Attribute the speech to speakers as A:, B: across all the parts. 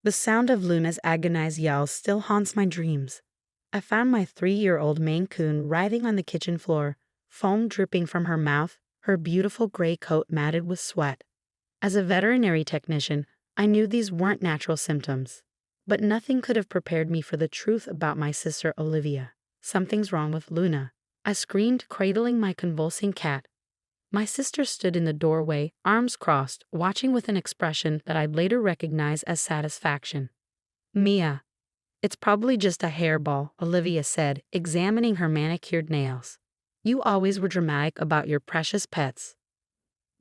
A: The sound of Luna's agonized yells still haunts my dreams. I found my 3-year-old Maine Coon writhing on the kitchen floor, foam dripping from her mouth, her beautiful gray coat matted with sweat. As a veterinary technician, I knew these weren't natural symptoms. But nothing could have prepared me for the truth about my sister Olivia. Something's wrong with Luna, I screamed, cradling my convulsing cat. My sister stood in the doorway, arms crossed, watching with an expression that I'd later recognize as satisfaction. Mia. It's probably just a hairball, Olivia said, examining her manicured nails. You always were dramatic about your precious pets.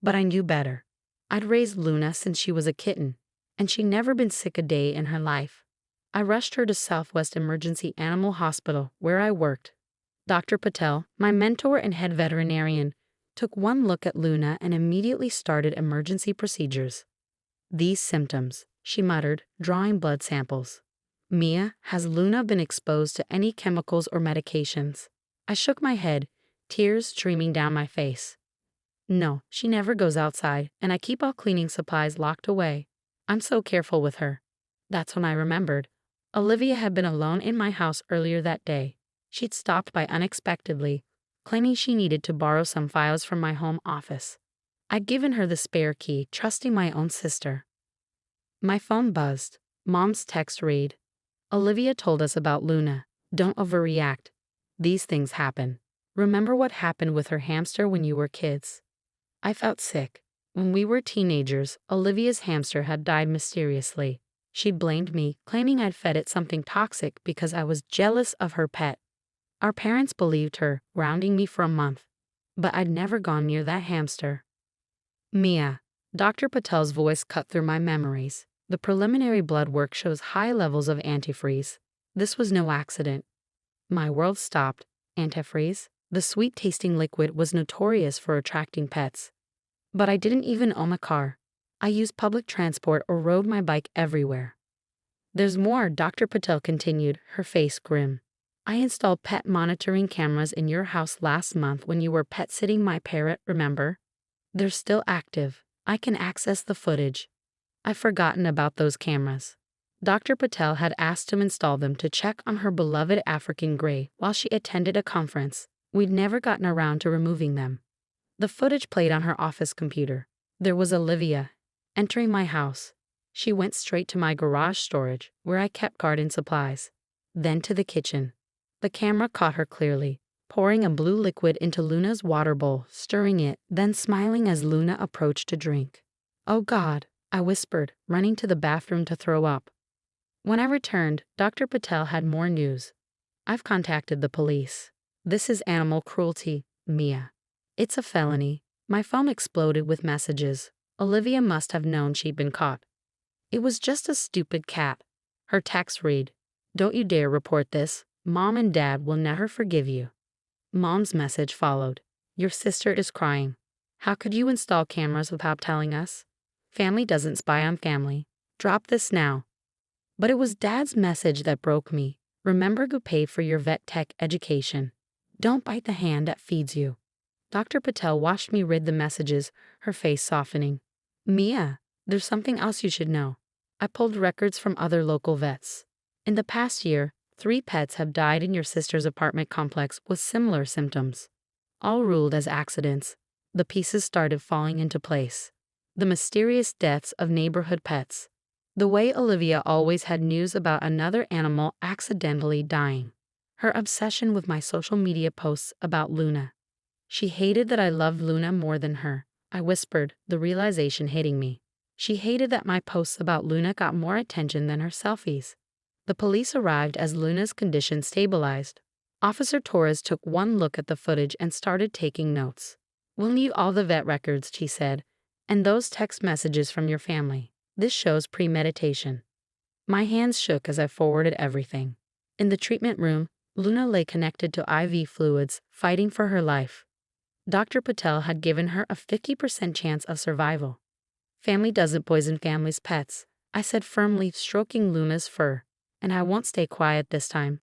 A: But I knew better. I'd raised Luna since she was a kitten, and she'd never been sick a day in her life. I rushed her to Southwest Emergency Animal Hospital, where I worked. Dr. Patel, my mentor and head veterinarian, took one look at Luna and immediately started emergency procedures. These symptoms, she muttered, drawing blood samples. Mia, has Luna been exposed to any chemicals or medications? I shook my head, tears streaming down my face. No, she never goes outside, and I keep all cleaning supplies locked away. I'm so careful with her. That's when I remembered. Olivia had been alone in my house earlier that day. She'd stopped by unexpectedly, claiming she needed to borrow some files from my home office. I'd given her the spare key, trusting my own sister. My phone buzzed. Mom's text read. Olivia told us about Luna. Don't overreact. These things happen. Remember what happened with her hamster when you were kids? I felt sick. When we were teenagers, Olivia's hamster had died mysteriously. She blamed me, claiming I'd fed it something toxic because I was jealous of her pet. Our parents believed her, grounding me for a month. But I'd never gone near that hamster. Mia. Dr. Patel's voice cut through my memories. The preliminary blood work shows high levels of antifreeze. This was no accident. My world stopped. Antifreeze? The sweet-tasting liquid was notorious for attracting pets. But I didn't even own a car. I used public transport or rode my bike everywhere. There's more, Dr. Patel continued, her face grim. I installed pet monitoring cameras in your house last month when you were pet-sitting my parrot, remember? They're still active. I can access the footage. I've forgotten about those cameras. Dr. Patel had asked to install them to check on her beloved African gray while she attended a conference. We'd never gotten around to removing them. The footage played on her office computer. There was Olivia, entering my house. She went straight to my garage storage, where I kept garden supplies. Then to the kitchen. The camera caught her clearly, pouring a blue liquid into Luna's water bowl, stirring it, then smiling as Luna approached to drink. Oh God, I whispered, running to the bathroom to throw up. When I returned, Dr. Patel had more news. I've contacted the police. This is animal cruelty, Mia. It's a felony. My phone exploded with messages. Olivia must have known she'd been caught. It was just a stupid cat. Her text read, "Don't you dare report this. Mom and Dad will never forgive you." Mom's message followed. "Your sister is crying. How could you install cameras without telling us? Family doesn't spy on family. Drop this now." But it was Dad's message that broke me. Remember to pay for your vet tech education. Don't bite the hand that feeds you. Dr. Patel watched me read the messages, her face softening. Mia, there's something else you should know. I pulled records from other local vets. In the past year, 3 pets have died in your sister's apartment complex with similar symptoms. All ruled as accidents. The pieces started falling into place. The mysterious deaths of neighborhood pets. The way Olivia always had news about another animal accidentally dying. Her obsession with my social media posts about Luna. She hated that I loved Luna more than her. I whispered, the realization hitting me. She hated that my posts about Luna got more attention than her selfies. The police arrived as Luna's condition stabilized. Officer Torres took one look at the footage and started taking notes. "We'll need all the vet records," she said, "and those text messages from your family. This shows premeditation." My hands shook as I forwarded everything. In the treatment room, Luna lay connected to IV fluids, fighting for her life. Dr. Patel had given her a 50% chance of survival. "Family doesn't poison family's pets," I said firmly, stroking Luna's fur. "And I won't stay quiet this time."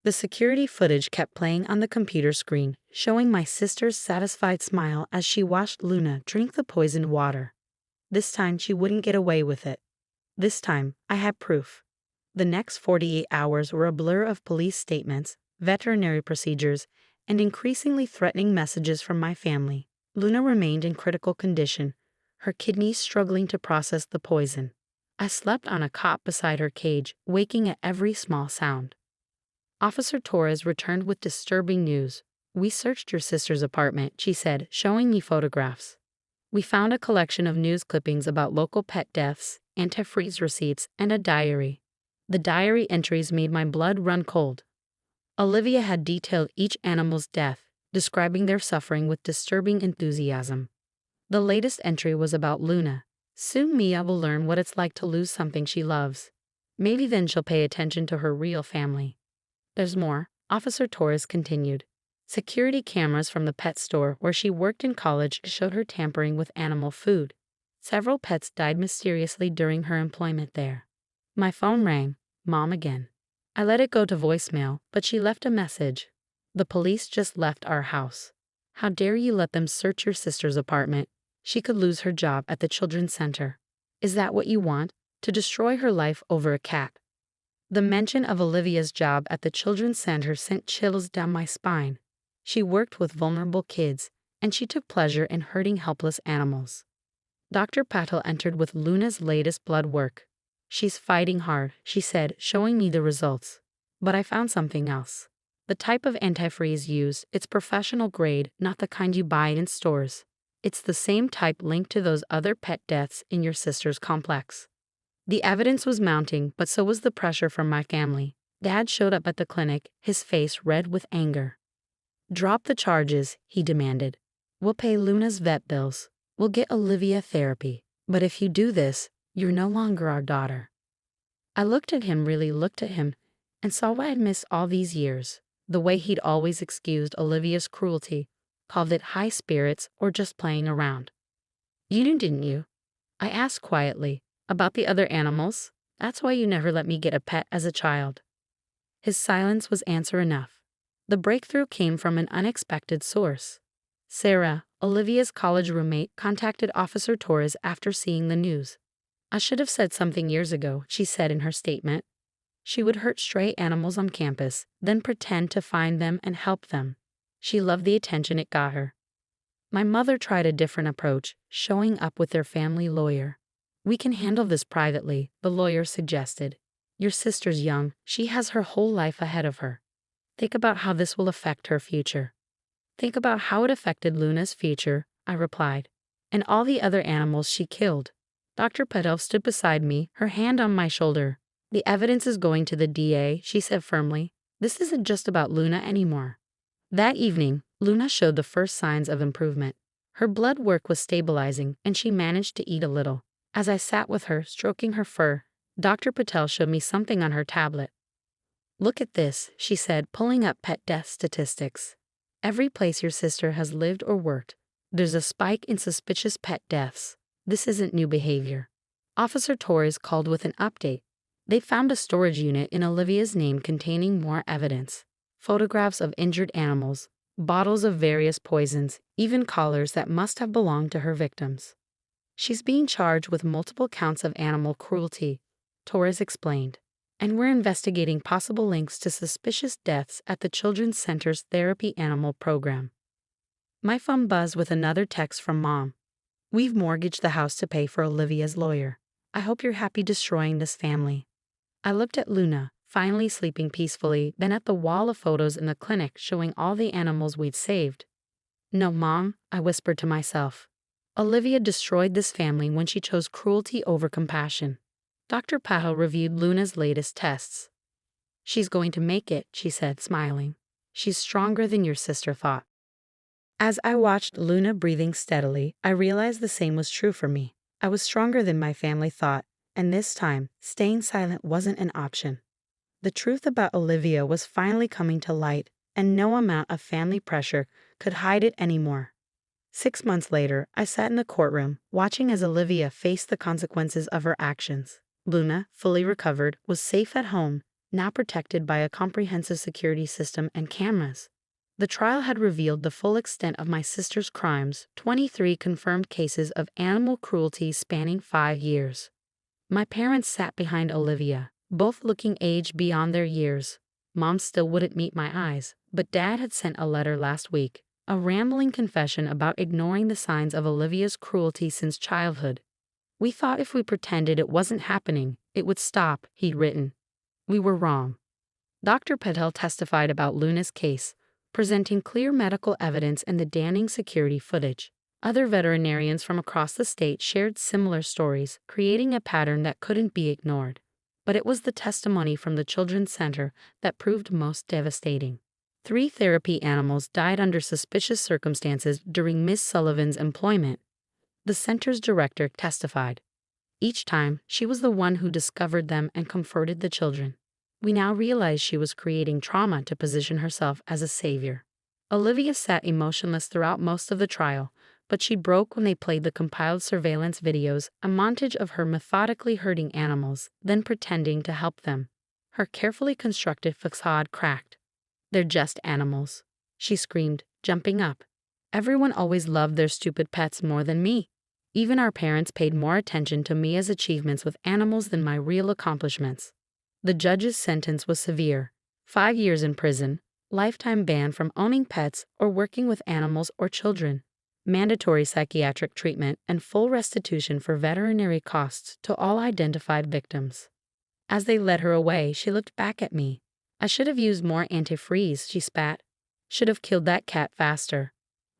A: The security footage kept playing on the computer screen, showing my sister's satisfied smile as she watched Luna drink the poisoned water. This time she wouldn't get away with it. This time, I had proof. The next 48 hours were a blur of police statements, veterinary procedures, and increasingly threatening messages from my family. Luna remained in critical condition, her kidneys struggling to process the poison. I slept on a cot beside her cage, waking at every small sound. Officer Torres returned with disturbing news. "We searched your sister's apartment," she said, showing me photographs. "We found a collection of news clippings about local pet deaths, antifreeze receipts, and a diary." The diary entries made my blood run cold. Olivia had detailed each animal's death, describing their suffering with disturbing enthusiasm. The latest entry was about Luna. "Soon Mia will learn what it's like to lose something she loves. Maybe then she'll pay attention to her real family." There's more, Officer Torres continued. Security cameras from the pet store where she worked in college showed her tampering with animal food. Several pets died mysteriously during her employment there. My phone rang. Mom again. I let it go to voicemail, but she left a message. "The police just left our house. How dare you let them search your sister's apartment? She could lose her job at the children's center. Is that what you want? To destroy her life over a cat?" The mention of Olivia's job at the children's center sent chills down my spine. She worked with vulnerable kids, and she took pleasure in hurting helpless animals. Dr. Patel entered with Luna's latest blood work. "She's fighting hard," she said, showing me the results. But I found something else. The type of antifreeze used, it's professional grade, not the kind you buy in stores. It's the same type linked to those other pet deaths in your sister's complex. The evidence was mounting, but so was the pressure from my family. Dad showed up at the clinic, his face red with anger. "Drop the charges," he demanded. "We'll pay Luna's vet bills. We'll get Olivia therapy. But if you do this, you're no longer our daughter." I looked at him, really looked at him, and saw what I'd missed all these years. The way he'd always excused Olivia's cruelty, called it high spirits or just playing around. "You knew, didn't you?" I asked quietly. "About the other animals? That's why you never let me get a pet as a child." His silence was answer enough. The breakthrough came from an unexpected source. Sarah, Olivia's college roommate, contacted Officer Torres after seeing the news. "I should have said something years ago," she said in her statement. "She would hurt stray animals on campus, then pretend to find them and help them. She loved the attention it got her." My mother tried a different approach, showing up with their family lawyer. "We can handle this privately," the lawyer suggested. "Your sister's young, she has her whole life ahead of her. Think about how this will affect her future." "Think about how it affected Luna's future," I replied, "and all the other animals she killed." Dr. Patel stood beside me, her hand on my shoulder. "The evidence is going to the DA," she said firmly. "This isn't just about Luna anymore." That evening, Luna showed the first signs of improvement. Her blood work was stabilizing, and she managed to eat a little. As I sat with her, stroking her fur, Dr. Patel showed me something on her tablet. "Look at this," she said, pulling up pet death statistics. "Every place your sister has lived or worked, there's a spike in suspicious pet deaths. This isn't new behavior." Officer Torres called with an update. They found a storage unit in Olivia's name containing more evidence. Photographs of injured animals, bottles of various poisons, even collars that must have belonged to her victims. "She's being charged with multiple counts of animal cruelty," Torres explained, "and we're investigating possible links to suspicious deaths at the Children's Center's therapy animal program." My phone buzzed with another text from Mom. "We've mortgaged the house to pay for Olivia's lawyer. I hope you're happy destroying this family." I looked at Luna, finally sleeping peacefully, then at the wall of photos in the clinic showing all the animals we'd saved. "No, Mom," I whispered to myself. "Olivia destroyed this family when she chose cruelty over compassion." Dr. Patel reviewed Luna's latest tests. "She's going to make it," she said, smiling. "She's stronger than your sister thought." As I watched Luna breathing steadily, I realized the same was true for me. I was stronger than my family thought, and this time, staying silent wasn't an option. The truth about Olivia was finally coming to light, and no amount of family pressure could hide it anymore. 6 months later, I sat in the courtroom, watching as Olivia faced the consequences of her actions. Luna, fully recovered, was safe at home, now protected by a comprehensive security system and cameras. The trial had revealed the full extent of my sister's crimes, 23 confirmed cases of animal cruelty spanning 5 years. My parents sat behind Olivia, both looking aged beyond their years. Mom still wouldn't meet my eyes, but Dad had sent a letter last week, a rambling confession about ignoring the signs of Olivia's cruelty since childhood. We thought if we pretended it wasn't happening, it would stop, he'd written. We were wrong. Dr. Patel testified about Luna's case, presenting clear medical evidence and the damning security footage. Other veterinarians from across the state shared similar stories, creating a pattern that couldn't be ignored. But it was the testimony from the Children's Center that proved most devastating. 3 therapy animals died under suspicious circumstances during Miss Sullivan's employment. The center's director testified. Each time, she was the one who discovered them and comforted the children. We now realize she was creating trauma to position herself as a savior. Olivia sat emotionless throughout most of the trial, but she broke when they played the compiled surveillance videos, a montage of her methodically hurting animals, then pretending to help them. Her carefully constructed facade cracked. "They're just animals," she screamed, jumping up. "Everyone always loved their stupid pets more than me. Even our parents paid more attention to Mia's achievements with animals than my real accomplishments." The judge's sentence was severe: 5 years in prison, lifetime ban from owning pets or working with animals or children, mandatory psychiatric treatment, and full restitution for veterinary costs to all identified victims. As they led her away, she looked back at me. "I should have used more antifreeze," she spat. "Should have killed that cat faster."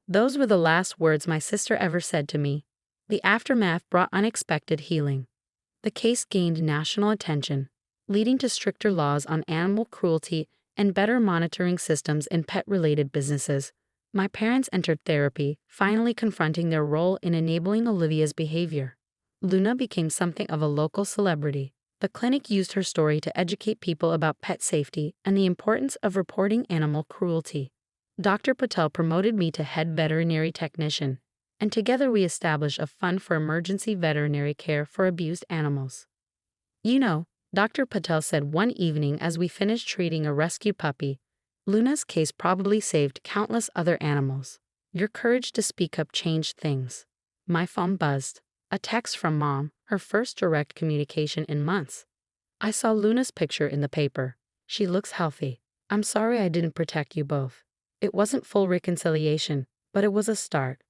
A: Those were the last words my sister ever said to me. The aftermath brought unexpected healing. The case gained national attention, leading to stricter laws on animal cruelty and better monitoring systems in pet-related businesses. My parents entered therapy, finally confronting their role in enabling Olivia's behavior. Luna became something of a local celebrity. The clinic used her story to educate people about pet safety and the importance of reporting animal cruelty. Dr. Patel promoted me to head veterinary technician, and together we established a fund for emergency veterinary care for abused animals. "You know," Dr. Patel said one evening as we finished treating a rescue puppy, "Luna's case probably saved countless other animals. Your courage to speak up changed things." My phone buzzed. A text from Mom, her first direct communication in months. "I saw Luna's picture in the paper. She looks healthy. I'm sorry I didn't protect you both." It wasn't full reconciliation, but it was a start.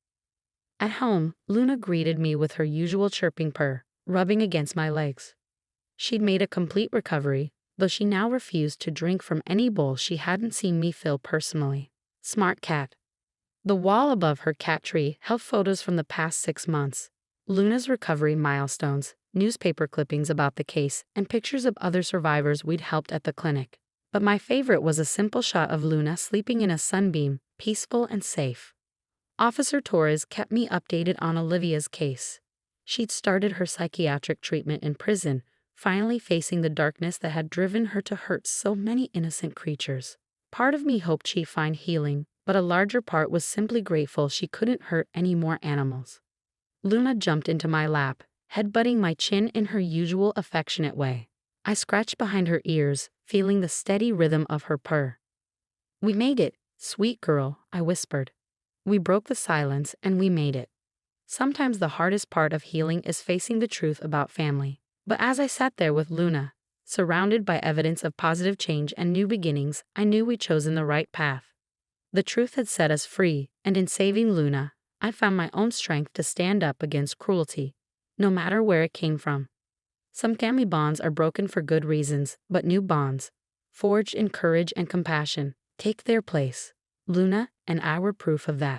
A: At home, Luna greeted me with her usual chirping purr, rubbing against my legs. She'd made a complete recovery, though she now refused to drink from any bowl she hadn't seen me fill personally. Smart cat. The wall above her cat tree held photos from the past 6 months, Luna's recovery milestones, newspaper clippings about the case, and pictures of other survivors we'd helped at the clinic. But my favorite was a simple shot of Luna sleeping in a sunbeam, peaceful and safe. Officer Torres kept me updated on Olivia's case. She'd started her psychiatric treatment in prison, finally facing the darkness that had driven her to hurt so many innocent creatures. Part of me hoped she'd find healing, but a larger part was simply grateful she couldn't hurt any more animals. Luna jumped into my lap, headbutting my chin in her usual affectionate way. I scratched behind her ears, feeling the steady rhythm of her purr. "We made it, sweet girl," I whispered. We broke the silence, and we made it. Sometimes the hardest part of healing is facing the truth about family. But as I sat there with Luna, surrounded by evidence of positive change and new beginnings, I knew we'd chosen the right path. The truth had set us free, and in saving Luna, I found my own strength to stand up against cruelty, no matter where it came from. Some family bonds are broken for good reasons, but new bonds, forged in courage and compassion, take their place. Luna and I were proof of that.